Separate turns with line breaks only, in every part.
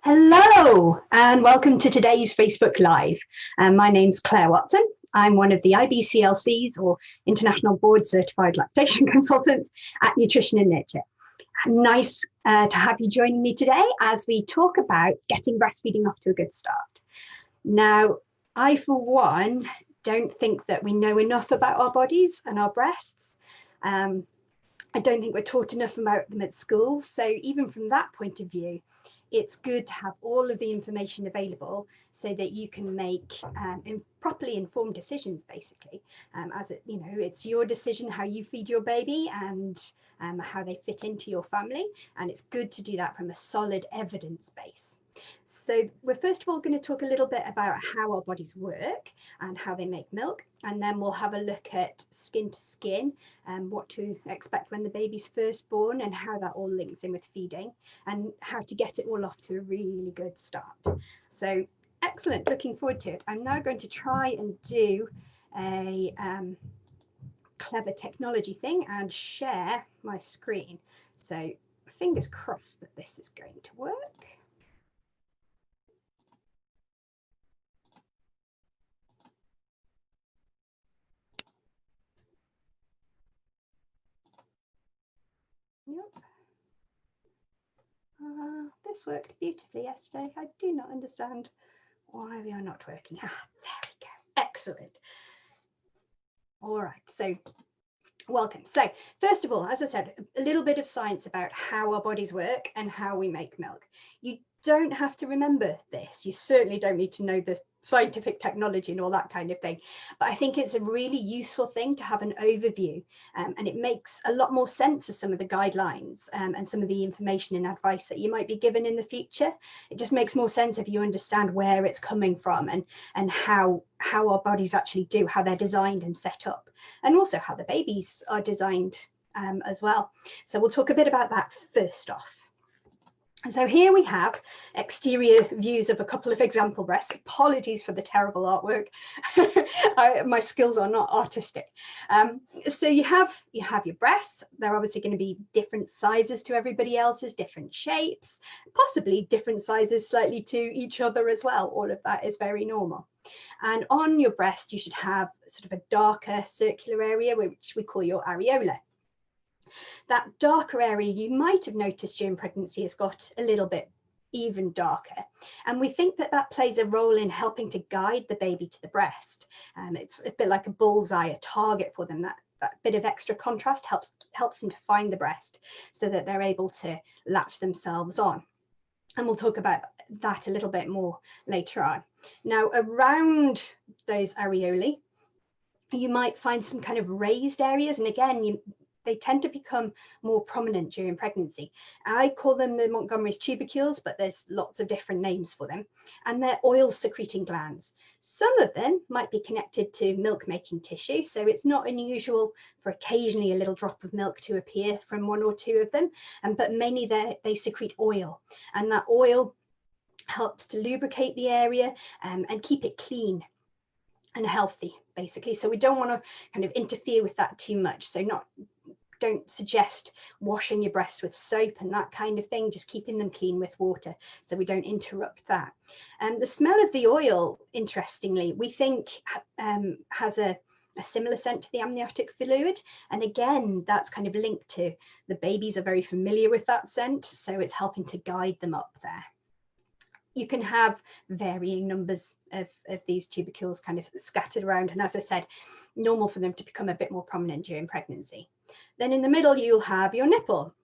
Hello and welcome to today's Facebook Live. My name's Clare Watson. I'm one of the IBCLCs, or International Board Certified Lactation Consultants at Nutrition and Nurture. Nice to have you joining me today as we talk about getting breastfeeding off to a good start. Now, I, for one, don't think that we know enough about our bodies and our breasts. I don't think we're taught enough about them at school. So even from that point of view, it's good to have all of the information available so that you can make properly informed decisions, basically. As it, it's your decision how you feed your baby and how they fit into your family. And it's good to do that from a solid evidence base. So we're first of all going to talk a little bit about how our bodies work and how they make milk, and then we'll have a look at skin to skin and what to expect when the baby's first born and how that all links in with feeding and how to get it all off to a really good start. So excellent, looking forward to it. I'm now going to try and do a clever technology thing and share my screen. So fingers crossed that this is going to work. Yep. This worked beautifully yesterday. I do not understand why we are not working. There we go. Excellent. All right, so welcome. So first of all, as I said, a little bit of science about how our bodies work and how we make milk. You don't have to remember this. You certainly don't need to know the scientific technology and all that kind of thing. But I think it's a really useful thing to have an overview, and it makes a lot more sense of some of the guidelines and some of the information and advice that you might be given in the future. It just makes more sense if you understand where it's coming from and how our bodies actually do, how they're designed and set up, and also how the babies are designed as well. So we'll talk a bit about that first off. So here we have exterior views of a couple of example breasts. Apologies for the terrible artwork. My skills are not artistic. So you have your breasts. They're obviously going to be different sizes to everybody else's, different shapes, possibly different sizes slightly to each other as well. All of that is very normal. And on your breast, you should have sort of a darker circular area, which we call your areola. That darker area you might have noticed during pregnancy has got a little bit even darker. And we think that that plays a role in helping to guide the baby to the breast. It's a bit like a bullseye, a target for them. That bit of extra contrast helps them to find the breast so that they're able to latch themselves on. And we'll talk about that a little bit more later on. Now, around those areolae, you might find some kind of raised areas. And again, they tend to become more prominent during pregnancy. I call them the Montgomery's tubercles, but there's lots of different names for them. And they're oil secreting glands. Some of them might be connected to milk making tissue. So it's not unusual for occasionally a little drop of milk to appear from one or two of them. But mainly they secrete oil. And that oil helps to lubricate the area and keep it clean and healthy, basically. So we don't want to kind of interfere with that too much. So don't suggest washing your breast with soap and that kind of thing, just keeping them clean with water so we don't interrupt that. And the smell of the oil, interestingly, we think has a similar scent to the amniotic fluid. And again, that's kind of linked to the babies are very familiar with that scent, so it's helping to guide them up there. You can have varying numbers of these tubercles kind of scattered around. And as I said, normal for them to become a bit more prominent during pregnancy. Then in the middle, you'll have your nipple,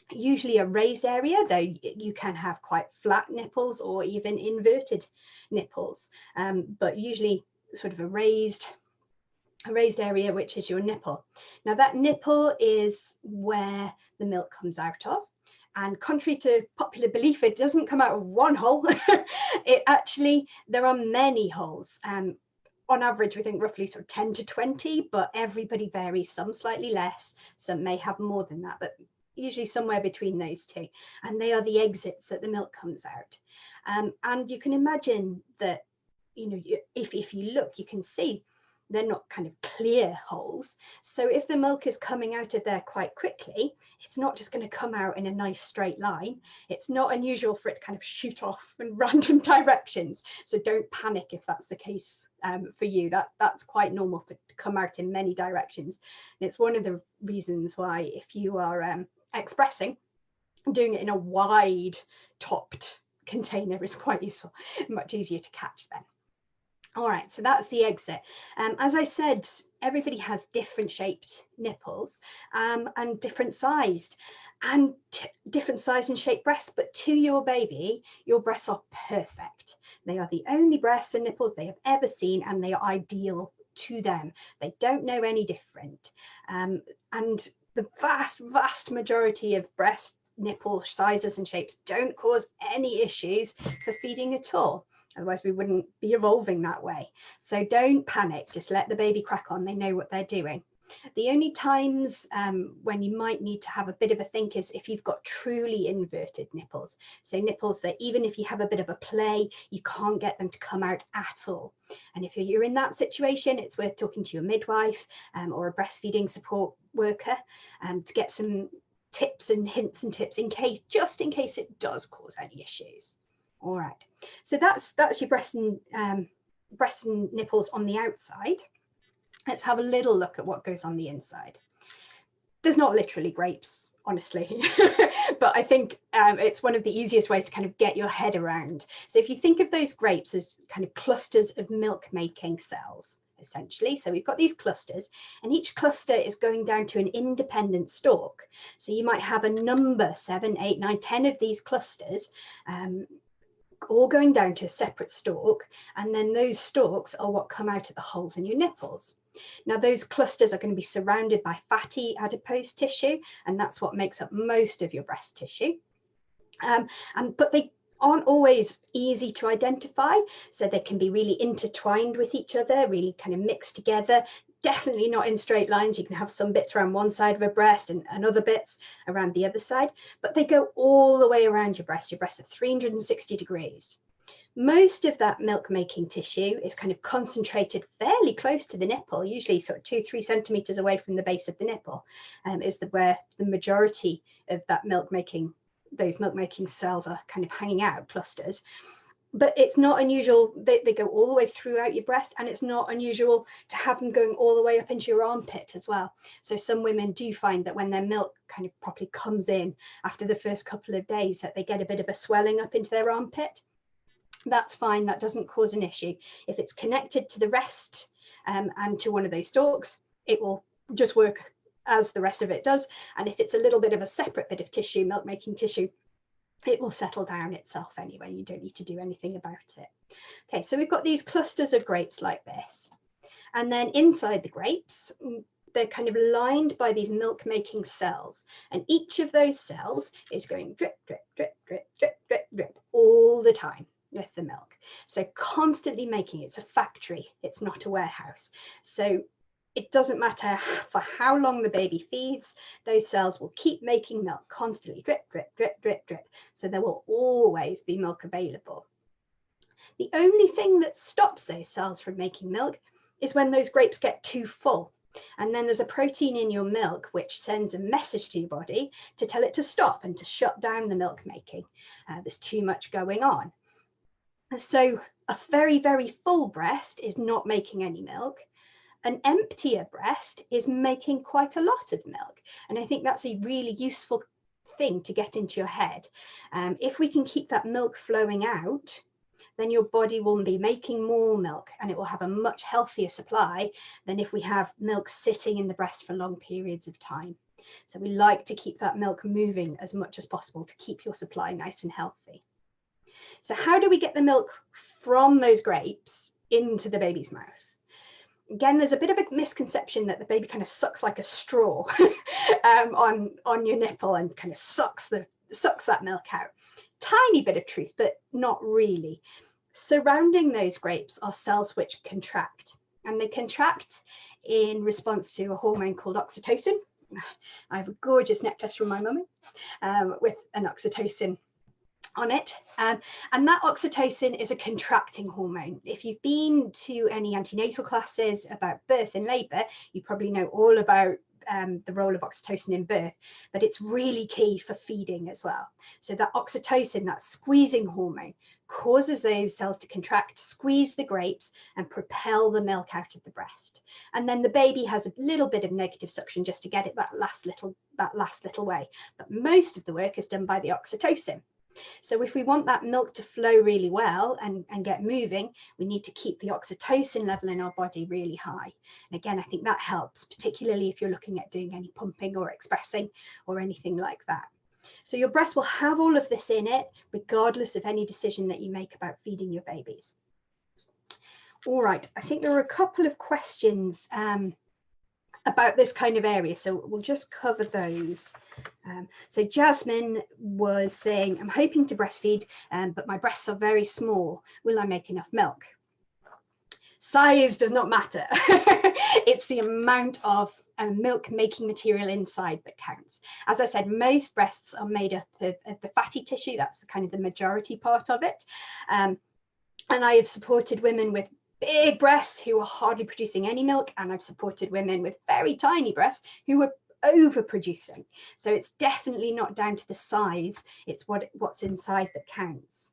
usually a raised area, though you can have quite flat nipples or even inverted nipples, but usually sort of a raised area, which is your nipple. Now that nipple is where the milk comes out of. And contrary to popular belief, it doesn't come out of one hole. There are many holes. On average, we think roughly sort of 10 to 20, but everybody varies, some slightly less, some may have more than that, but usually somewhere between those two. And they are the exits that the milk comes out. And you can imagine that, if you look, you can see they're not kind of clear holes. So if the milk is coming out of there quite quickly, it's not just going to come out in a nice straight line. It's not unusual for it to kind of shoot off in random directions. So don't panic if that's the case for you. That's quite normal for it to come out in many directions. And it's one of the reasons why, if you are expressing, doing it in a wide topped container is quite useful, much easier to catch then. All right, so that's the exit. As I said, everybody has different shaped nipples and different sized and different size and shaped breasts, but to your baby, your breasts are perfect. They are the only breasts and nipples they have ever seen, and they are ideal to them. They don't know any different. And the vast majority of breast nipple sizes and shapes don't cause any issues for feeding at all. Otherwise, we wouldn't be evolving that way. So don't panic, just let the baby crack on. They know what they're doing. The only times when you might need to have a bit of a think is if you've got truly inverted nipples. So nipples that even if you have a bit of a play, you can't get them to come out at all. And if you're in that situation, it's worth talking to your midwife or a breastfeeding support worker to get some tips and hints and tips just in case it does cause any issues. All right, so that's your breast and nipples on the outside. Let's have a little look at what goes on the inside. There's not literally grapes, honestly, but I think it's one of the easiest ways to kind of get your head around. So if you think of those grapes as kind of clusters of milk making cells, essentially. So we've got these clusters, and each cluster is going down to an independent stalk. So you might have a number 7, 8, 9, 10 of these clusters all going down to a separate stalk, and then those stalks are what come out of the holes in your nipples. Now those clusters are going to be surrounded by fatty adipose tissue, and that's what makes up most of your breast tissue. But they aren't always easy to identify, so they can be really intertwined with each other, really kind of mixed together. Definitely not in straight lines. You can have some bits around one side of a breast and other bits around the other side, but they go all the way around your breast. Your breast are 360 degrees. Most of that milk making tissue is kind of concentrated fairly close to the nipple, usually sort of 2-3 centimeters away from the base of the nipple, is where the majority of that those milk making cells are kind of hanging out, clusters. But it's not unusual, they go all the way throughout your breast, and it's not unusual to have them going all the way up into your armpit as well. So some women do find that when their milk kind of properly comes in after the first couple of days, that they get a bit of a swelling up into their armpit. That's fine, that doesn't cause an issue. If it's connected to the rest and to one of those stalks, it will just work as the rest of it does. And if it's a little bit of a separate bit of tissue, milk making tissue, it will settle down itself anyway. You don't need to do anything about it. Okay, so we've got these clusters of grapes like this. And then inside the grapes, they're kind of lined by these milk making cells. And each of those cells is going drip, drip, drip, drip, drip, drip, drip all the time with the milk. So constantly making, it's a factory, it's not a warehouse. So it doesn't matter for how long the baby feeds, those cells will keep making milk constantly, drip, drip, drip, drip, drip. So there will always be milk available. The only thing that stops those cells from making milk is when those grapes get too full. And then there's a protein in your milk which sends a message to your body to tell it to stop and to shut down the milk making. There's too much going on. So a very, very full breast is not making any milk. An emptier breast is making quite a lot of milk. And I think that's a really useful thing to get into your head. If we can keep that milk flowing out, then your body will be making more milk, and it will have a much healthier supply than if we have milk sitting in the breast for long periods of time. So we like to keep that milk moving as much as possible to keep your supply nice and healthy. So how do we get the milk from those grapes into the baby's mouth? Again, there's a bit of a misconception that the baby kind of sucks like a straw on your nipple and kind of sucks that milk out. Tiny bit of truth, but not really. Surrounding those grapes are cells which contract, and they contract in response to a hormone called oxytocin. I have a gorgeous neck test from my mummy with an oxytocin on it. And that oxytocin is a contracting hormone. If you've been to any antenatal classes about birth and labour, you probably know all about the role of oxytocin in birth, but it's really key for feeding as well. So that oxytocin, that squeezing hormone, causes those cells to contract, squeeze the grapes and propel the milk out of the breast. And then the baby has a little bit of negative suction just to get it that last little way. But most of the work is done by the oxytocin. So if we want that milk to flow really well and get moving, we need to keep the oxytocin level in our body really high. And again, I think that helps, particularly if you're looking at doing any pumping or expressing or anything like that. So your breast will have all of this in it, regardless of any decision that you make about feeding your babies. All right, I think there are a couple of questions about this kind of area, so we'll just cover those. So Jasmine was saying, I'm hoping to breastfeed, but my breasts are very small. Will I make enough milk? Size does not matter. It's the amount of milk making material inside that counts. As I said, most breasts are made up of the fatty tissue. That's kind of the majority part of it. And I have supported women with big breasts who are hardly producing any milk, and I've supported women with very tiny breasts who are overproducing. So it's definitely not down to the size, it's what's inside that counts.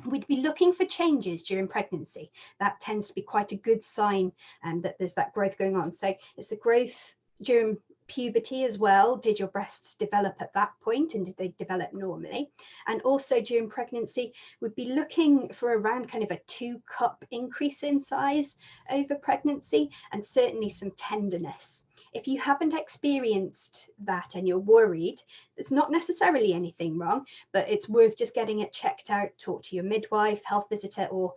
We'd be looking for changes during pregnancy. That tends to be quite a good sign that there's that growth going on. So it's the growth during puberty as well. Did your breasts develop at that point, and did they develop normally? And also during pregnancy, we'd be looking for around kind of a 2-cup increase in size over pregnancy, and certainly some tenderness. If you haven't experienced that and you're worried, there's not necessarily anything wrong, but it's worth just getting it checked out. Talk to your midwife, health visitor, or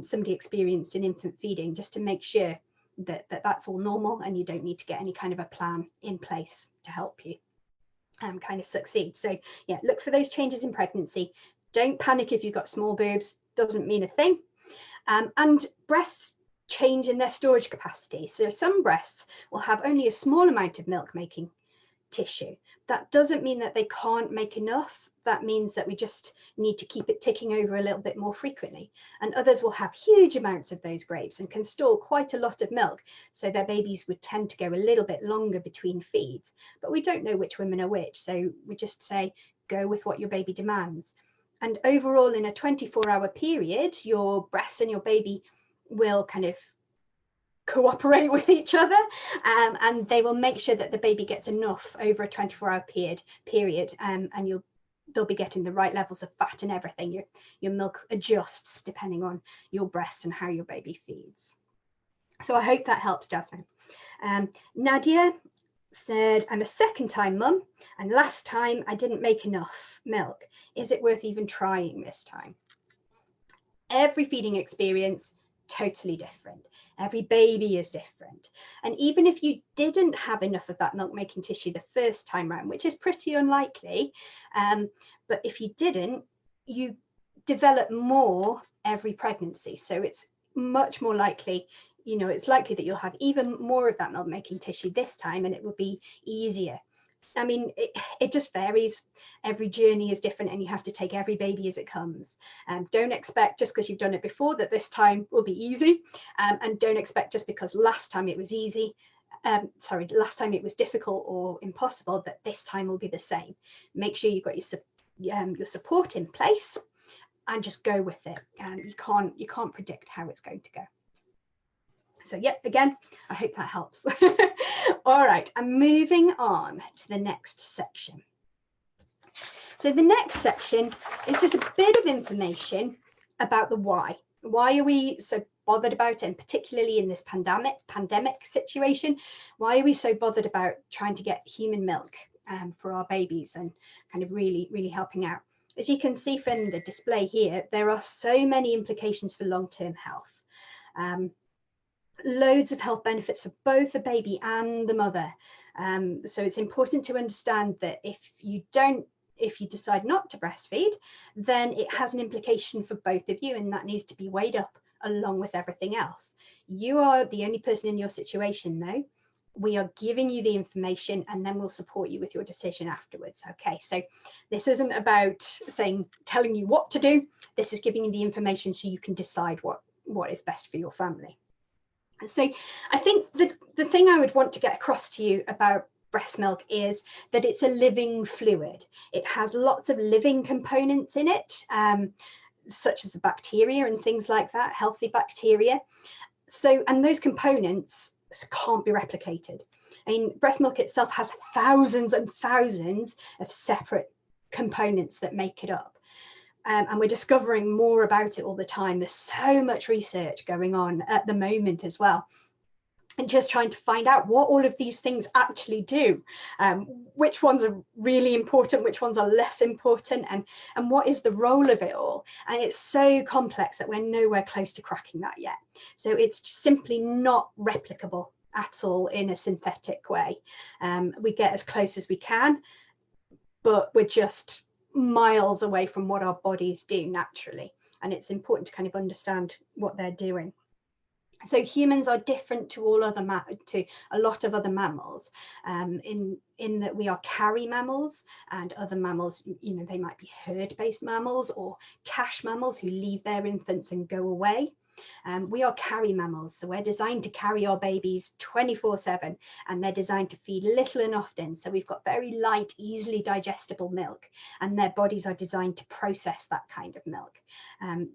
somebody experienced in infant feeding, just to make sure that that's all normal and you don't need to get any kind of a plan in place to help you kind of succeed. So yeah, look for those changes in pregnancy. Don't panic if you've got small boobs, doesn't mean a thing. And breasts change in their storage capacity. So some breasts will have only a small amount of milk making tissue. That doesn't mean that they can't make enough. That means that we just need to keep it ticking over a little bit more frequently. And others will have huge amounts of those grapes and can store quite a lot of milk, so their babies would tend to go a little bit longer between feeds. But we don't know which women are which, so we just say go with what your baby demands. And overall, in a 24-hour period, your breasts and your baby will kind of cooperate with each other, and they will make sure that the baby gets enough over a 24-hour period, and they'll be getting the right levels of fat and everything. Your milk adjusts depending on your breasts and how your baby feeds. So I hope that helps, Jasmine. Nadia said, I'm a second-time mum, and last time I didn't make enough milk. Is it worth even trying this time? Every feeding experience, totally different. Every baby is different. And even if you didn't have enough of that milk making tissue the first time round, which is pretty unlikely, but if you didn't, you develop more every pregnancy. So it's much more likely, it's likely that you'll have even more of that milk making tissue this time, and it will be easier. I mean, it just varies. Every journey is different, and you have to take every baby as it comes. Don't expect just because you've done it before that this time will be easy, and don't expect just because last time it was last time it was difficult or impossible, that this time will be the same. Make sure you've got your support in place, and just go with it. You can't predict how it's going to go. So yeah, again, I hope that helps. All right, I'm moving on to the next section. So the next section is just a bit of information about the why. Why are we so bothered about it, and particularly in this pandemic situation, why are we so bothered about trying to get human milk for our babies and kind of really helping out? As you can see from the display here, there are so many implications for long-term health. Loads of health benefits for both the baby and the mother. So it's important to understand that if you decide not to breastfeed, then it has an implication for both of you, and that needs to be weighed up along with everything else. You are the only person in your situation though, We are giving you the information, and then we'll support you with your decision afterwards. Okay, so this isn't about telling you what to do. This is giving you the information so you can decide what is best for your family. So I think the thing I would want to get across to you about breast milk is that it's a living fluid. It has lots of living components in it, such as the bacteria and things like that, healthy bacteria. So, and those components can't be replicated. I mean, breast milk itself has thousands and thousands of separate components that make it up. And we're discovering more about it all the time. There's so much research going on at the moment as well, and just trying to find out what all of these things actually do, which ones are really important, which ones are less important, and what is the role of it all. And it's so complex that we're nowhere close to cracking that yet. So it's simply not replicable at all in a synthetic way. We get as close as we can, but we're just miles away from what our bodies do naturally. And it's important to kind of understand what they're doing. So humans are different to to a lot of other mammals, in that we are carry mammals, and other mammals, you know, they might be herd-based mammals or cash mammals who leave their infants and go away. We are carry mammals, so we're designed to carry our babies 24/7, and they're designed to feed little and often. So we've got very light, easily digestible milk, and their bodies are designed to process that kind of milk.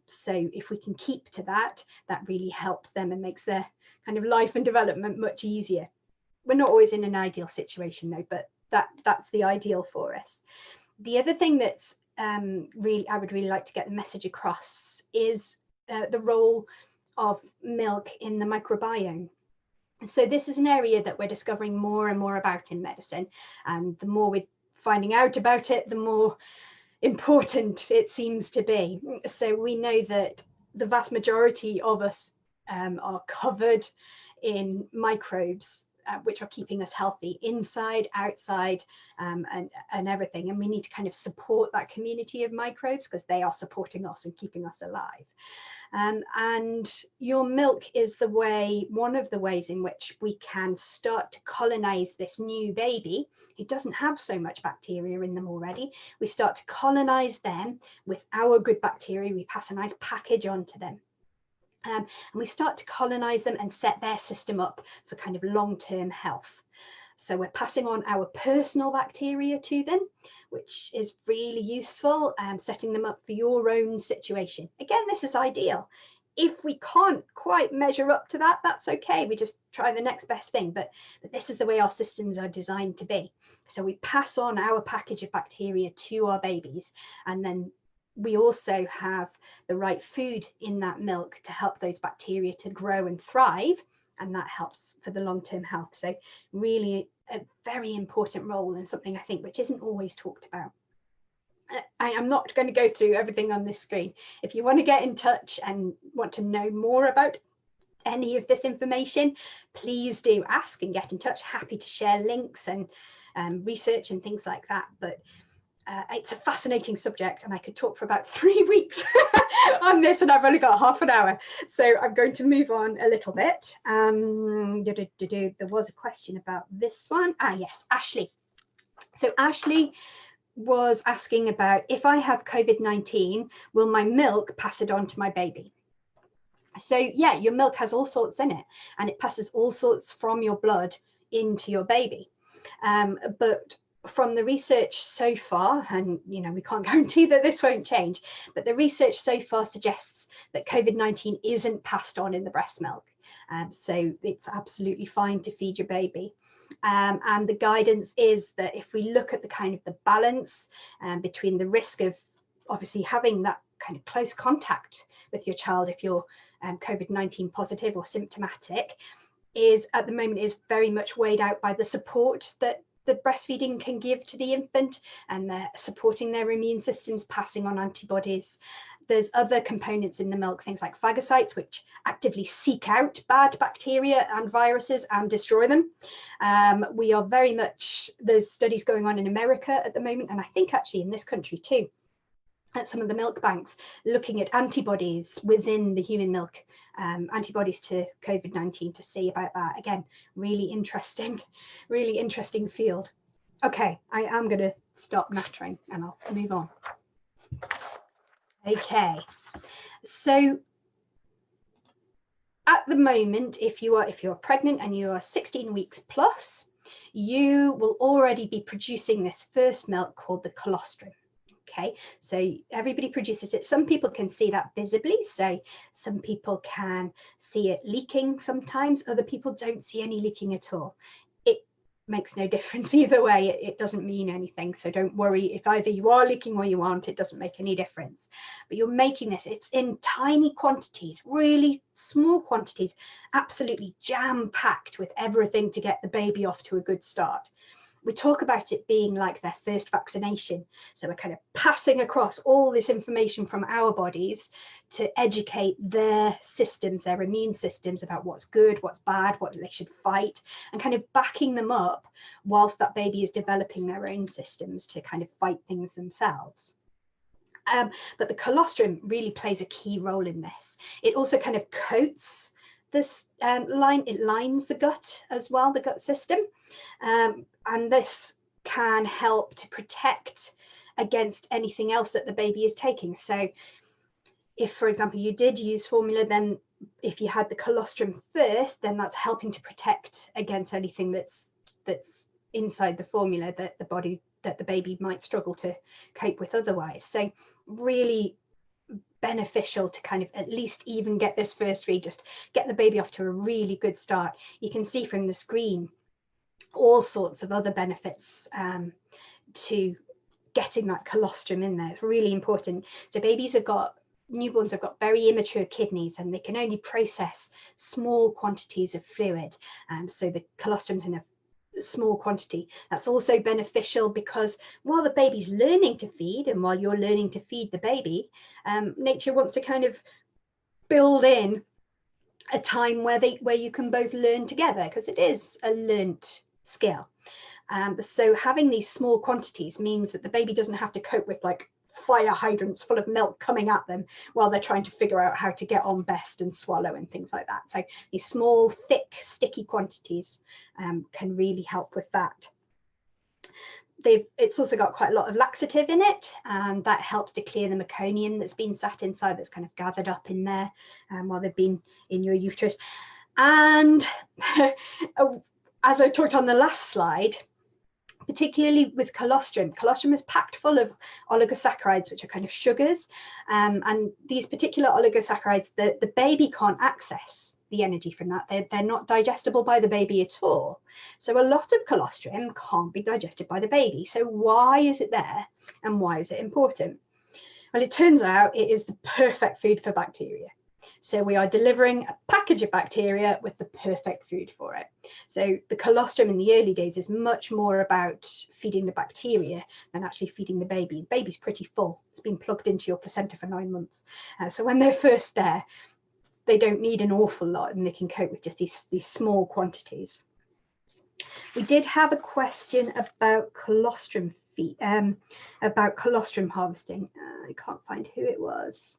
So if we can keep to that, that really helps them and makes their kind of life and development much easier. We're not always in an ideal situation though, but that's the ideal for us. The other thing that's I would really like to get the message across is the role of milk in the microbiome. So this is an area that we're discovering more and more about in medicine, and the more we're finding out about it, the more important it seems to be. So we know that the vast majority of us are covered in microbes, which are keeping us healthy inside, outside, and everything. And we need to kind of support that community of microbes because they are supporting us and keeping us alive. And your milk is one of the ways in which we can start to colonize this new baby who doesn't have so much bacteria in them already. We start to colonize them with our good bacteria. We pass a nice package on to them. And we start to colonize them and set their system up for kind of long-term health. So we're passing on our personal bacteria to them, which is really useful, setting them up for your own situation. Again, this is ideal. If we can't quite measure up to that, that's okay. We just try the next best thing. But this is the way our systems are designed to be. So we pass on our package of bacteria to our babies, and then we also have the right food in that milk to help those bacteria to grow and thrive, and that helps for the long-term health. So really a very important role, and something I think which isn't always talked about. I am not going to go through everything on this screen. If you want to get in touch and want to know more about any of this information, please do ask and get in touch. Happy to share links and research and things like that. But it's a fascinating subject, and I could talk for about 3 weeks on this, and I've only got half an hour. So I'm going to move on a little bit. There was a question about this one. Yes, Ashley. So Ashley was asking about, if I have COVID-19, will my milk pass it on to my baby? So yeah, your milk has all sorts in it, and it passes all sorts from your blood into your baby. But from the research so far, and you know, we can't guarantee that this won't change, but the research so far suggests that COVID-19 isn't passed on in the breast milk. So it's absolutely fine to feed your baby. And the guidance is that if we look at the kind of the balance between the risk of obviously having that kind of close contact with your child if you're COVID-19 positive or symptomatic, is at the moment is very much weighed out by the support that the breastfeeding can give to the infant, and they're supporting their immune systems, passing on antibodies. There's other components in the milk, things like phagocytes, which actively seek out bad bacteria and viruses and destroy them. We are very much, there's studies going on in America at the moment, and I think actually in this country too, at some of the milk banks, looking at antibodies within the human milk, antibodies to COVID-19, to see about that. Again, really interesting field. Okay, I am going to stop nattering and I'll move on. Okay, so at the moment, if you're pregnant and you are 16 weeks plus, you will already be producing this first milk called the colostrum. Okay, so everybody produces it. Some people can see that visibly, so some people can see it leaking sometimes, other people don't see any leaking at all. It makes no difference either way. It doesn't mean anything, so don't worry if either you are leaking or you aren't. It doesn't make any difference. But you're making this, it's in tiny quantities, really small quantities, absolutely jam-packed with everything to get the baby off to a good start. We talk about it being like their first vaccination. So we're kind of passing across all this information from our bodies to educate their systems, their immune systems, about what's good, what's bad, what they should fight, and kind of backing them up whilst that baby is developing their own systems to kind of fight things themselves. But the colostrum really plays a key role in this. It also kind of coats this it lines the gut as well, the gut system, and this can help to protect against anything else that the baby is taking. So if, for example, you did use formula, then if you had the colostrum first, then that's helping to protect against anything that's inside the formula that the baby might struggle to cope with otherwise. So really beneficial to kind of at least even get this first read, just get the baby off to a really good start. You can see from the screen all sorts of other benefits to getting that colostrum in there. It's really important. So newborns have got very immature kidneys and they can only process small quantities of fluid, so the colostrum's in a small quantity. That's also beneficial because while the baby's learning to feed and while you're learning to feed the baby, nature wants to kind of build in a time where you can both learn together, because it is a learnt skill. So having these small quantities means that the baby doesn't have to cope with like fire hydrants full of milk coming at them while they're trying to figure out how to get on best and swallow and things like that. So these small, thick, sticky quantities can really help with that. It's also got quite a lot of laxative in it, and that helps to clear the meconium that's been sat inside, that's kind of gathered up in there while they've been in your uterus. And as I talked on the last slide, particularly with colostrum is packed full of oligosaccharides, which are kind of sugars, and these particular oligosaccharides, the baby can't access the energy from that. They're not digestible by the baby at all. So a lot of colostrum can't be digested by the baby. So why is it there and why is it important? Well, it turns out it is the perfect food for bacteria. So we are delivering a package of bacteria with the perfect food for it. So the colostrum in the early days is much more about feeding the bacteria than actually feeding the baby. The baby's pretty full. It's been plugged into your placenta for 9 months. So when they're first there, they don't need an awful lot and they can cope with just these small quantities. We did have a question about colostrum harvesting. I can't find who it was.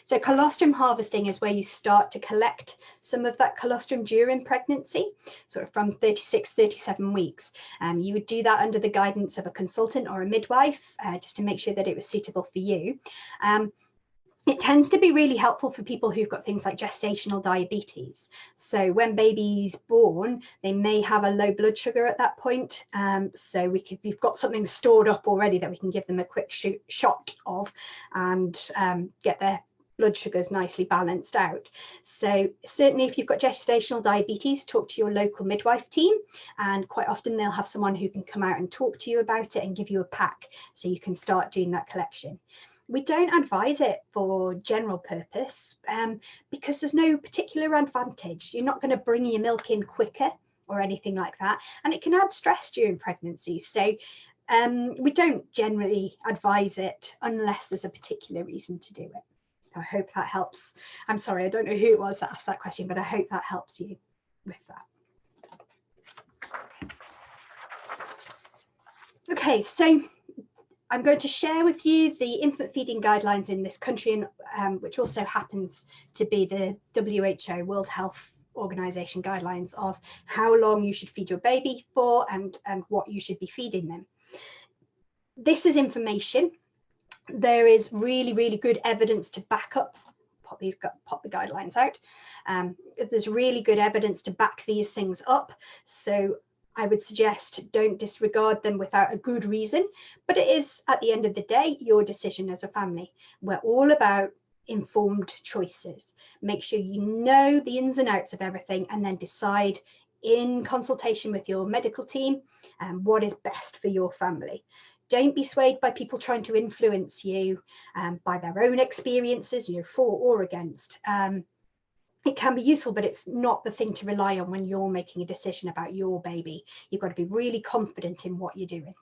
So colostrum harvesting is where you start to collect some of that colostrum during pregnancy, sort of from 36, 37 weeks. You would do that under the guidance of a consultant or a midwife, just to make sure that it was suitable for you. It tends to be really helpful for people who've got things like gestational diabetes. So when baby's born, they may have a low blood sugar at that point. So we've got something stored up already that we can give them a quick shot of and get their blood sugars nicely balanced out. So certainly if you've got gestational diabetes, talk to your local midwife team, and quite often they'll have someone who can come out and talk to you about it and give you a pack so you can start doing that collection. We don't advise it for general purpose because there's no particular advantage. You're not going to bring your milk in quicker or anything like that, and it can add stress during pregnancy. So we don't generally advise it unless there's a particular reason to do it. I hope that helps. I'm sorry, I don't know who it was that asked that question, but I hope that helps you with that. Okay, so I'm going to share with you the infant feeding guidelines in this country, and which also happens to be the WHO, World Health Organization guidelines of how long you should feed your baby for and what you should be feeding them. This is information. There is really, really good evidence to back up, pop the guidelines out. There's really good evidence to back these things up. So I would suggest don't disregard them without a good reason, but it is at the end of the day your decision as a family. We're all about informed choices. Make sure you know the ins and outs of everything and then decide in consultation with your medical team what is best for your family. Don't be swayed by people trying to influence you by their own experiences, for or against. It can be useful, but it's not the thing to rely on when you're making a decision about your baby. You've got to be really confident in what you're doing.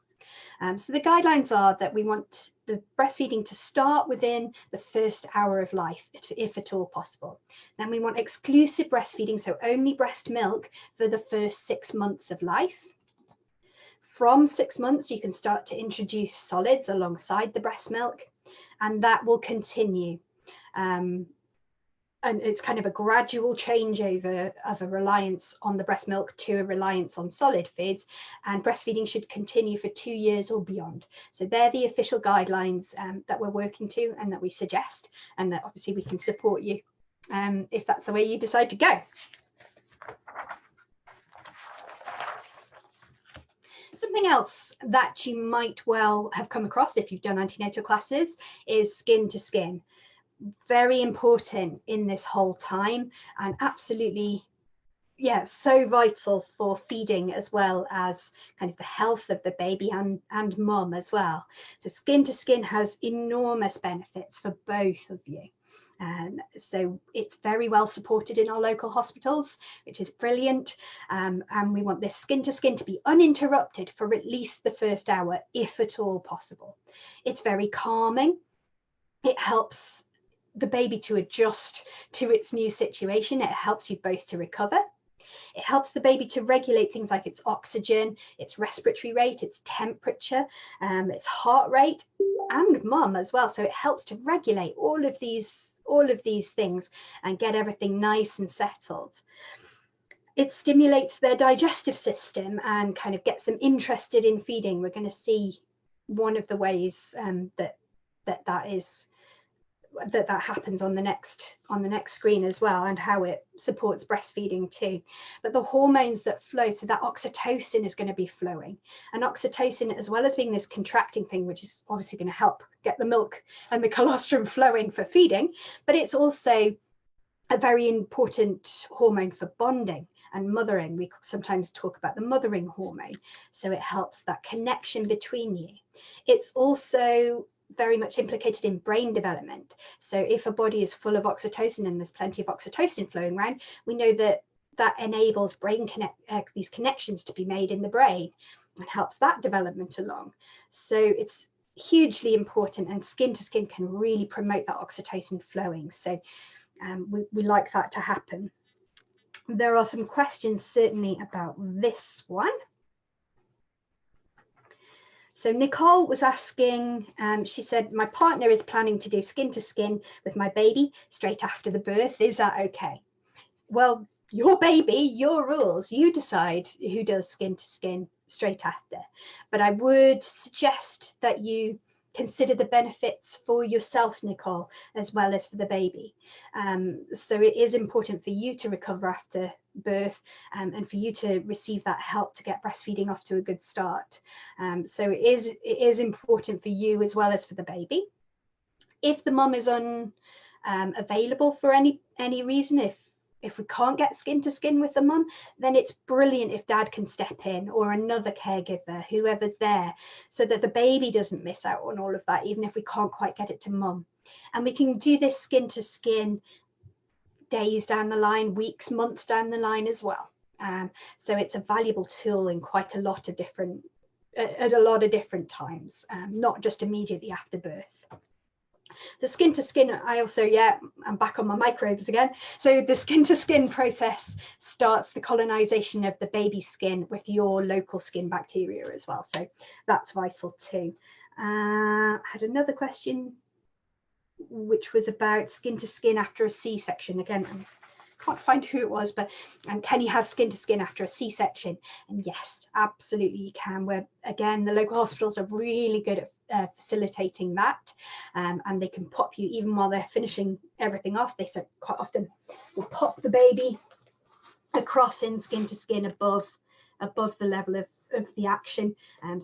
So the guidelines are that we want the breastfeeding to start within the first hour of life, if at all possible. Then we want exclusive breastfeeding, so only breast milk for the first 6 months of life. From 6 months, you can start to introduce solids alongside the breast milk, and that will continue. And it's kind of a gradual changeover of a reliance on the breast milk to a reliance on solid feeds, and breastfeeding should continue for 2 years or beyond. So they're the official guidelines that we're working to and that we suggest, and that obviously we can support you if that's the way you decide to go. Something else that you might well have come across if you've done antenatal classes is skin to skin. Very important in this whole time, and absolutely, yeah, so vital for feeding as well as kind of the health of the baby and mum as well. So skin to skin has enormous benefits for both of you. And so it's very well supported in our local hospitals, which is brilliant. And we want this skin to skin to be uninterrupted for at least the first hour, if at all possible. It's very calming. It helps the baby to adjust to its new situation. It helps you both to recover. It helps the baby to regulate things like its oxygen, its respiratory rate, its temperature, its heart rate, and mum as well. So it helps to regulate all of these things and get everything nice and settled. It stimulates their digestive system and kind of gets them interested in feeding. We're going to see one of the ways that happens on the next screen as well, and how it supports breastfeeding too. But the hormones that flow, so that oxytocin is going to be flowing, and oxytocin, as well as being this contracting thing, which is obviously going to help get the milk and the colostrum flowing for feeding, but it's also a very important hormone for bonding and mothering. We sometimes talk about the mothering hormone, so it helps that connection between you. It's also very much implicated in brain development. So if a body is full of oxytocin and there's plenty of oxytocin flowing around, we know that enables these connections to be made in the brain and helps that development along. So it's hugely important, and skin to skin can really promote that oxytocin flowing. So we like that to happen. There are some questions certainly about this one. So Nicole was asking, she said, my partner is planning to do skin to skin with my baby straight after the birth. Is that okay? Well, your baby, your rules, you decide who does skin to skin straight after. But I would suggest that you consider the benefits for yourself, Nicole, as well as for the baby. So it is important for you to recover after birth and for you to receive that help to get breastfeeding off to a good start. So it is important for you as well as for the baby. If the mum is unavailable for any reason, if we can't get skin to skin with the mum, then it's brilliant if dad can step in, or another caregiver, whoever's there, so that the baby doesn't miss out on all of that, even if we can't quite get it to mum. And we can do this skin to skin days down the line, weeks, months down the line as well. So it's a valuable tool in quite a lot of different, at a lot of different times, not just immediately after birth. The skin to skin, I'm back on my microbes again. So the skin to skin process starts the colonization of the baby's skin with your local skin bacteria as well. So that's vital too. I had another question which was about skin to skin after a C-section. Again, I can't find who it was, but can you have skin to skin after a C-section? And yes, absolutely you can. Where again, the local hospitals are really good at facilitating that, and they can pop you even while they're finishing everything off. They quite often will pop the baby across in skin to skin above the level of the action,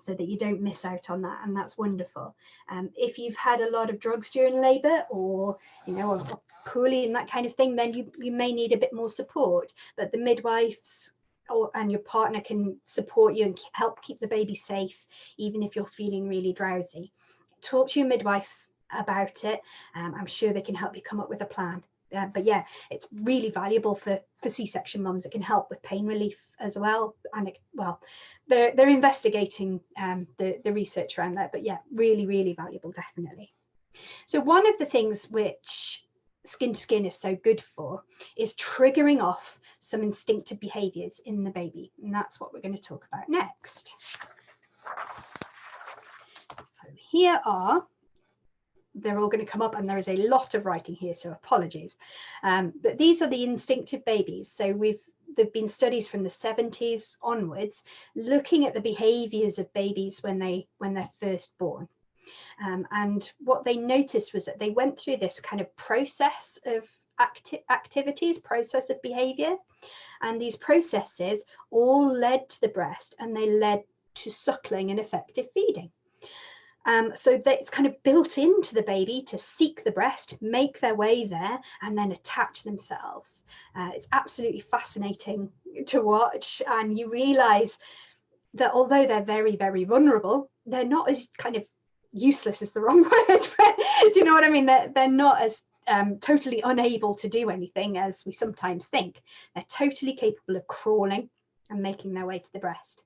so that you don't miss out on that, and that's wonderful. If you've had a lot of drugs during labour, or or poorly and that kind of thing, then you may need a bit more support, but the midwives and your partner can support you and help keep the baby safe, even if you're feeling really drowsy. Talk to your midwife about it. I'm sure they can help you come up with a plan. But yeah, it's really valuable for C-section mums. It can help with pain relief as well. And they're investigating the research around that. But yeah, really, really valuable, definitely. So one of the things which skin to skin is so good for is triggering off some instinctive behaviours in the baby. And that's what we're going to talk about next. Here are, they're all going to come up, and there is a lot of writing here, so apologies. But these are the instinctive babies. So there've been studies from the 70s onwards looking at the behaviours of babies when they're first born. And what they noticed was that they went through this kind of process of activities, process of behaviour, and these processes all led to the breast, and they led to suckling and effective feeding. So that it's kind of built into the baby to seek the breast, make their way there, and then attach themselves. It's absolutely fascinating to watch, and you realise that although they're very, very vulnerable, they're not as kind of useless is the wrong word, but do you know what I mean? They're not as totally unable to do anything as we sometimes think. They're totally capable of crawling and making their way to the breast.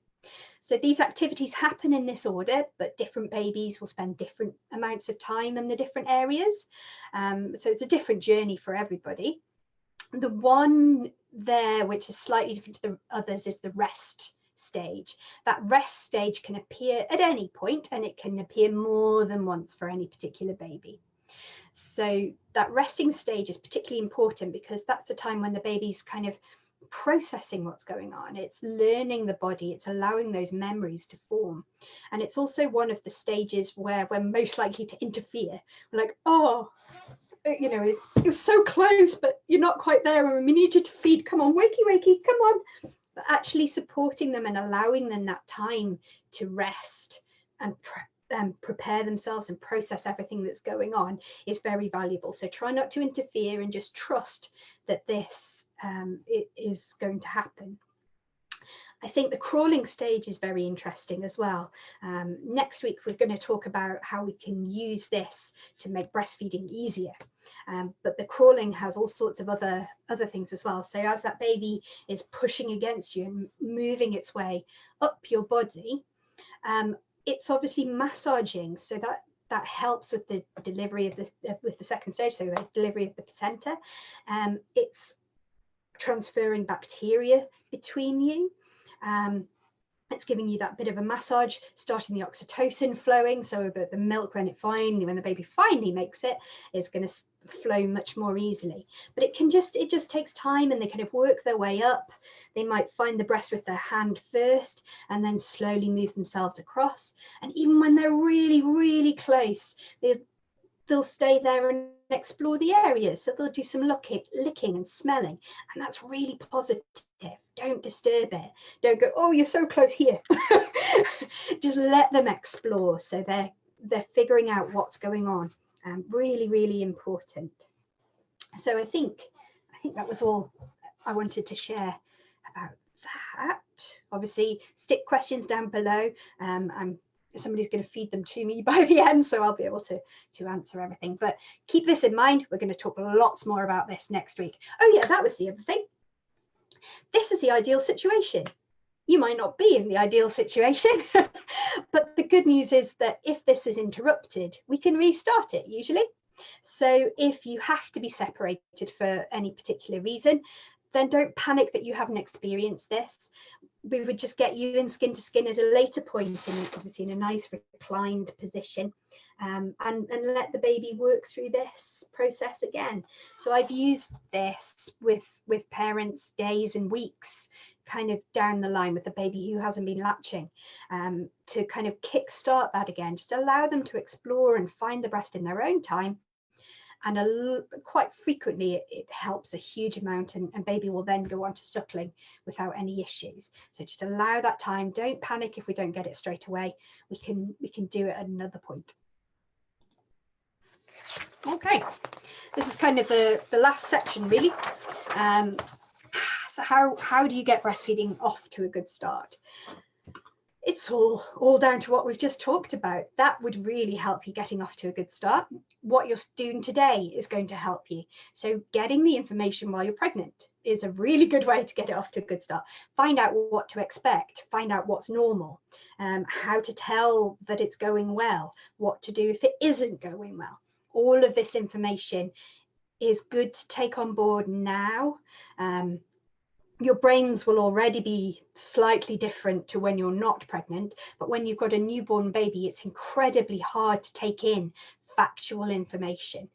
So these activities happen in this order, but different babies will spend different amounts of time in the different areas. So it's a different journey for everybody. The one there which is slightly different to the others is the rest stage. That rest stage can appear at any point, and it can appear more than once for any particular baby. So that resting stage is particularly important because that's the time when the baby's kind of processing what's going on. It's learning the body, it's allowing those memories to form. And it's also one of the stages where we're most likely to interfere. We're like, oh, it was so close, but you're not quite there, and we need you to feed. Come on, wakey, come on. But actually supporting them and allowing them that time to rest and prepare themselves and process everything that's going on is very valuable. So try not to interfere and just trust that this it is going to happen. I think the crawling stage is very interesting as well. Next week, we're going to talk about how we can use this to make breastfeeding easier. But the crawling has all sorts of other things as well. So as that baby is pushing against you and moving its way up your body, it's obviously massaging. So that helps with the delivery of with the second stage, so the delivery of the placenta. It's transferring bacteria between you. It's giving you that bit of a massage, starting the oxytocin flowing, so that the milk, when the baby finally makes it, is going to flow much more easily. But it just takes time, and they kind of work their way up. They might find the breast with their hand first, and then slowly move themselves across. And even when they're really, really close, they'll stay there and explore the area. So they'll do some licking and smelling, and that's really positive. Don't disturb it. Don't go, oh, you're so close here. Just let them explore. So they're figuring out what's going on. Really, really important. So I think that was all I wanted to share about that. Obviously, stick questions down below. Somebody's going to feed them to me by the end, so I'll be able to answer everything. But keep this in mind. We're going to talk lots more about this next week. Oh yeah, that was the other thing. This is the ideal situation. You might not be in the ideal situation, but the good news is that if this is interrupted, we can restart it usually. So if you have to be separated for any particular reason, then don't panic that you haven't experienced this. We would just get you in skin to skin at a later point, and obviously in a nice reclined position, and let the baby work through this process again. So I've used this with parents days and weeks kind of down the line with the baby who hasn't been latching, to kind of kickstart that again, just allow them to explore and find the breast in their own time. And quite frequently it helps a huge amount, and baby will then go on to suckling without any issues. So just allow that time. Don't panic if we don't get it straight away. We can do it at another point. Okay, this is kind of the last section really. So how do you get breastfeeding off to a good start? It's all down to what we've just talked about. That would really help you getting off to a good start. What you're doing today is going to help you. So getting the information while you're pregnant is a really good way to get it off to a good start. Find out what to expect, find out what's normal, how to tell that it's going well, what to do if it isn't going well. All of this information is good to take on board now. Your brains will already be slightly different to when you're not pregnant, but when you've got a newborn baby, it's incredibly hard to take in factual information.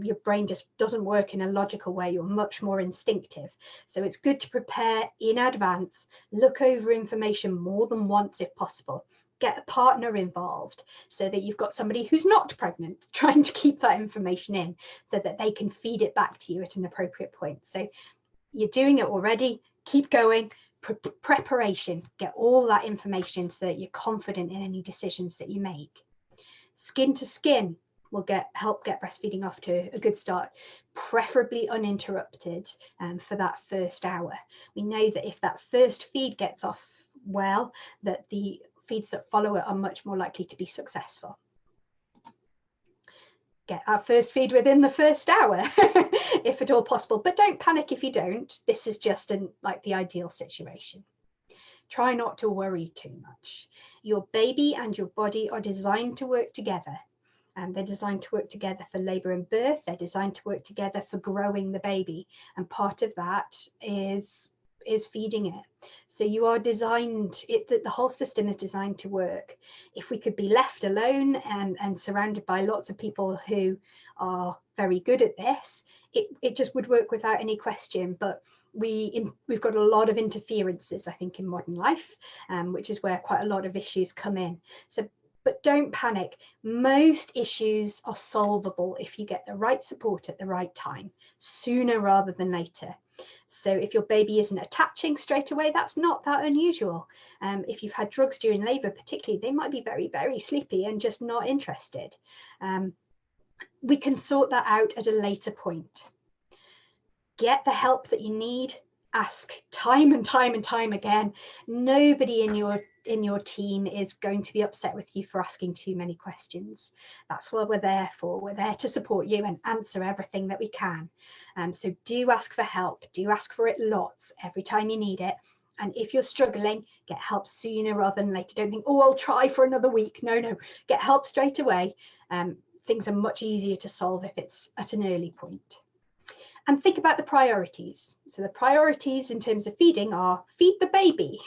Your brain just doesn't work in a logical way. You're much more instinctive. So it's good to prepare in advance, look over information more than once if possible. Get a partner involved so that you've got somebody who's not pregnant trying to keep that information in so that they can feed it back to you at an appropriate point. So you're doing it already, keep going. Preparation, get all that information so that you're confident in any decisions that you make. Skin to skin will help get breastfeeding off to a good start, preferably uninterrupted for that first hour. We know that if that first feed gets off well, that the feeds that follow it are much more likely to be successful. Get our first feed within the first hour if at all possible, but don't panic if you don't. This is just like the ideal situation. Try not to worry too much. Your baby and your body are designed to work together, and they're designed to work together for labor and birth. They're designed to work together for growing the baby, and part of that is feeding it. So you are designed, the whole system is designed to work. If we could be left alone and surrounded by lots of people who are very good at this, it just would work without any question. But we've got a lot of interferences, I think, in modern life, which is where quite a lot of issues come in. So but don't panic. Most issues are solvable if you get the right support at the right time, sooner rather than later. So if your baby isn't attaching straight away, that's not that unusual. If you've had drugs during labour, particularly, they might be very, very sleepy and just not interested. We can sort that out at a later point. Get the help that you need. Ask time and time and time again. Nobody in your team is going to be upset with you for asking too many questions. That's what we're there for. We're there to support you and answer everything that we can. So do ask for help. Do ask for it lots every time you need it. And if you're struggling, get help sooner rather than later. Don't think, oh, I'll try for another week. No, get help straight away. Things are much easier to solve if it's at an early point. And think about the priorities. So the priorities in terms of feeding are feed the baby,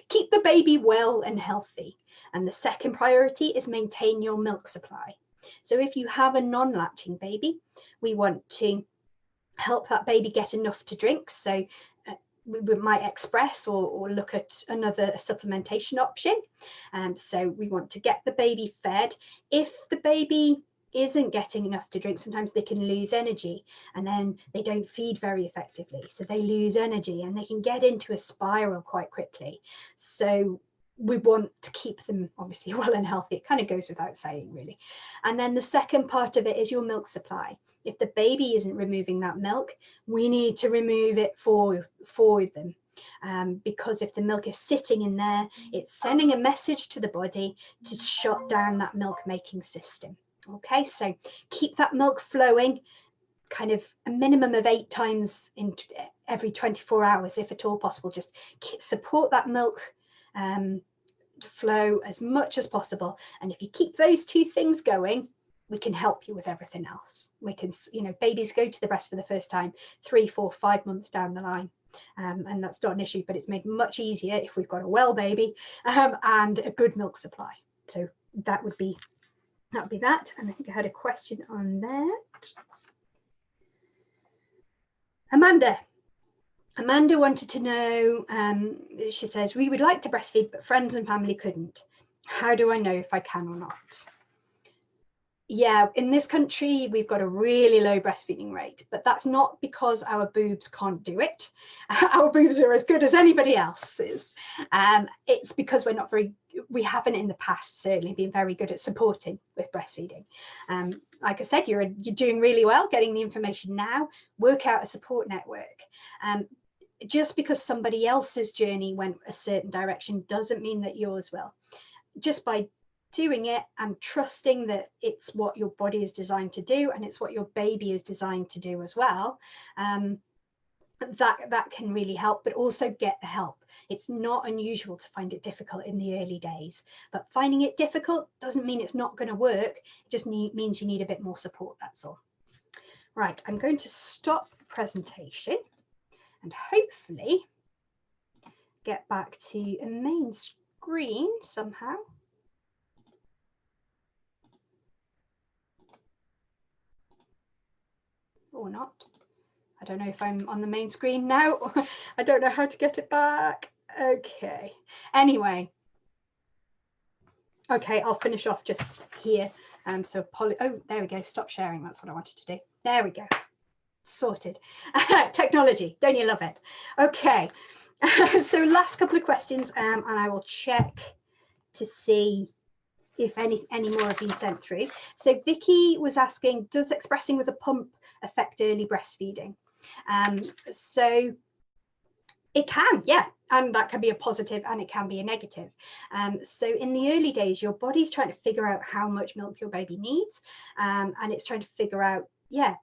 keep the baby well and healthy. And the second priority is maintain your milk supply. So if you have a non-latching baby, we want to help that baby get enough to drink. So we might express or look at another supplementation option. So we want to get the baby fed. If the baby isn't getting enough to drink, sometimes they can lose energy and then they don't feed very effectively, so they lose energy and they can get into a spiral quite quickly. So we want to keep them obviously well and healthy. It kind of goes without saying, really. And then the second part of it is your milk supply. If the baby isn't removing that milk, we need to remove it for them. Because if the milk is sitting in there, it's sending a message to the body to shut down that milk making system. Okay, so keep that milk flowing, kind of a minimum of 8 times in every 24 hours, if at all possible. Just support that milk flow as much as possible. And if you keep those two things going, we can help you with everything else. We can, you know, babies go to the breast for the first time 3, 4, 5 months down the line. And that's not an issue, but it's made much easier if we've got a well baby and a good milk supply. So that would be that. And I think I had a question on that. Amanda wanted to know, she says, we would like to breastfeed, but friends and family couldn't. How do I know if I can or not? Yeah, in this country, we've got a really low breastfeeding rate, but that's not because our boobs can't do it. Our boobs are as good as anybody else's. It's because we haven't in the past certainly been very good at supporting with breastfeeding. Like I said, you're doing really well getting the information now. Work out a support network. Just because somebody else's journey went a certain direction doesn't mean that yours will. Just by doing it and trusting that it's what your body is designed to do and it's what your baby is designed to do as well, that can really help. But also get the help. It's not unusual to find it difficult in the early days, but finding it difficult doesn't mean it's not going to work. It just means you need a bit more support, that's all. Right, I'm going to stop the presentation and hopefully get back to a main screen somehow. Or not. I don't know if I'm on the main screen now. I don't know how to get it back. Okay. Anyway. Okay, I'll finish off just here. So oh, there we go. Stop sharing. That's what I wanted to do. There we go. Sorted. Technology. Don't you love it? Okay. So last couple of questions, and I will check to see if any more have been sent through. So Vicky was asking, does expressing with a pump affect early breastfeeding? So it can, yeah, and that can be a positive and it can be a negative. So in the early days, your body's trying to figure out how much milk your baby needs, and it's trying to figure out, yeah,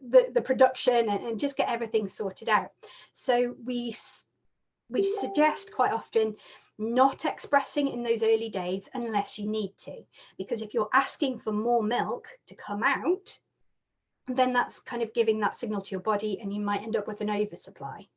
the production and just get everything sorted out. So we suggest quite often not expressing in those early days unless you need to, because if you're asking for more milk to come out, then that's kind of giving that signal to your body and you might end up with an oversupply.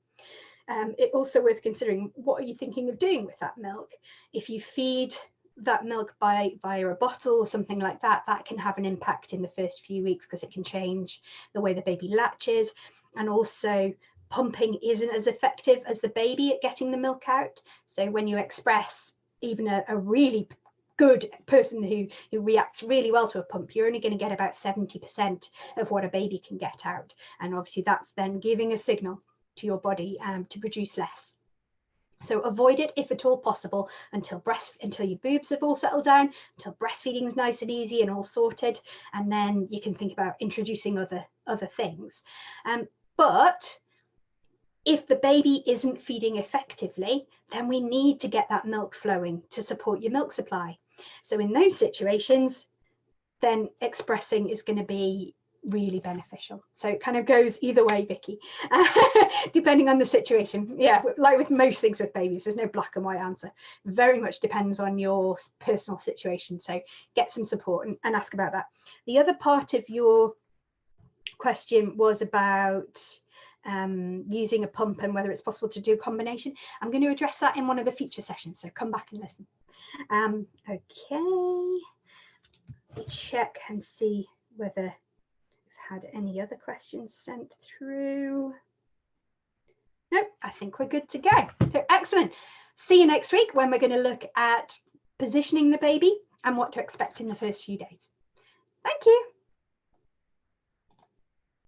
It's also worth considering, what are you thinking of doing with that milk? If you feed that milk via a bottle or something like that, that can have an impact in the first few weeks because it can change the way the baby latches. And also pumping isn't as effective as the baby at getting the milk out. So when you express, even a really good person who reacts really well to a pump, you're only going to get about 70% of what a baby can get out. And obviously that's then giving a signal to your body to produce less. So avoid it if at all possible until your boobs have all settled down, until breastfeeding is nice and easy and all sorted, and then you can think about introducing other things. But if the baby isn't feeding effectively, then we need to get that milk flowing to support your milk supply. So in those situations, then expressing is going to be really beneficial. So it kind of goes either way, Vicky, depending on the situation. Yeah, like with most things with babies, there's no black and white answer. Very much depends on your personal situation. So get some support and ask about that. The other part of your question was about using a pump and whether it's possible to do a combination. I'm going to address that in one of the future sessions, so come back and listen. Okay, let me check and see whether I've had any other questions sent through. Nope, I think we're good to go. So excellent. See you next week when we're going to look at positioning the baby and what to expect in the first few days. Thank you.